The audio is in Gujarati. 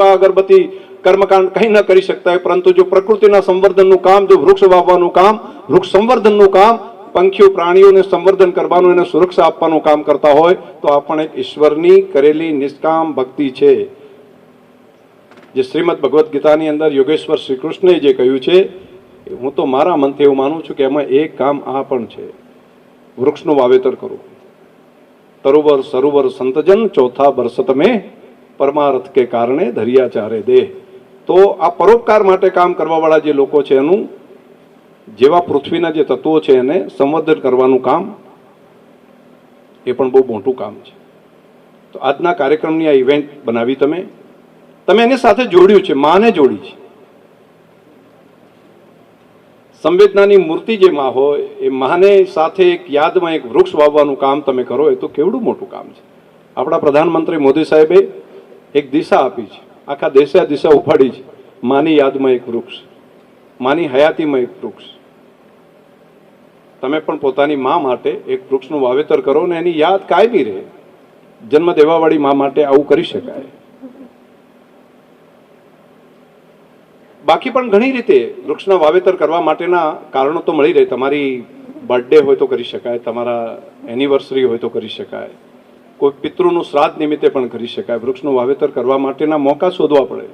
अगरबत्ती कर्मकांड कहीं न કરી શકતા હોય, પરંતુ જો પ્રકૃતિના સંવર્ધનનું કામ, જો વૃક્ષ વાવવાનું કામ, વૃક્ષ સંવર્ધનનું કામ, પંખીઓ પ્રાણીઓને સંવર્ધન કરવાનું, એને સુરક્ષા આપવાનું કામ કરતા હોય તો આ પણ એક ઈશ્વરની કરેલી નિષ્કામ ભક્તિ છે. જે શ્રીમદ ભગવદ્ ગીતાની અંદર યોગેશ્વર શ્રી કૃષ્ણે જે કહ્યું છે, હું તો મારા મનથી એવું માનું છું કે એમાં એક કામ આ પણ છે, વૃક્ષનું વાવેતર કરવું. તરુવર સરોવર સંતજન ચોથા બરસત મેં પરમાર્થ કે કારણે ધરિયા ચારે દેહ. તો આ પરોપકાર માટે કામ કરવાવાળા જે લોકો છે એનું જેવા પૃથ્વીના જે તત્વો છે એને સંવર્ધન કરવાનું કામ એ પણ બહુ મોટું કામ છે. તો આજના કાર્યક્રમની આ ઇવેન્ટ બનાવી તમે એની સાથે જોડ્યું છે, માને જોડી છે. સંવેદનાની મૂર્તિ જે માં હોય એ માને સાથે એક યાદમાં એક વૃક્ષ વાવવાનું કામ તમે કરો, એ તો કેવડું મોટું કામ છે. આપણા પ્રધાનમંત્રી મોદી સાહેબે એક દિશા આપી છે, આખા દેશે આ દિશા ઉપાડી છે. માની યાદમાં એક વૃક્ષ, માની હયાતીમાં એક વૃક્ષ. તમે પણ પોતાની મા માટે એક વૃક્ષનું વાવેતર કરો ને એની યાદ કાયમી રહે. જન્મ દેવાવાળી મા માટે આવું કરી શકાય. બાકી પણ ઘણી રીતે વૃક્ષના વાવેતર કરવા માટેના કારણો તો મળી રહે. તમારી બર્થડે હોય તો કરી શકાય, તમારા એનિવર્સરી હોય તો કરી શકાય, કોઈ પિતૃનું શ્રાદ્ધ નિમિત્તે પણ કરી શકાય. વૃક્ષનું વાવેતર કરવા માટેના મોકા શોધવા પડે.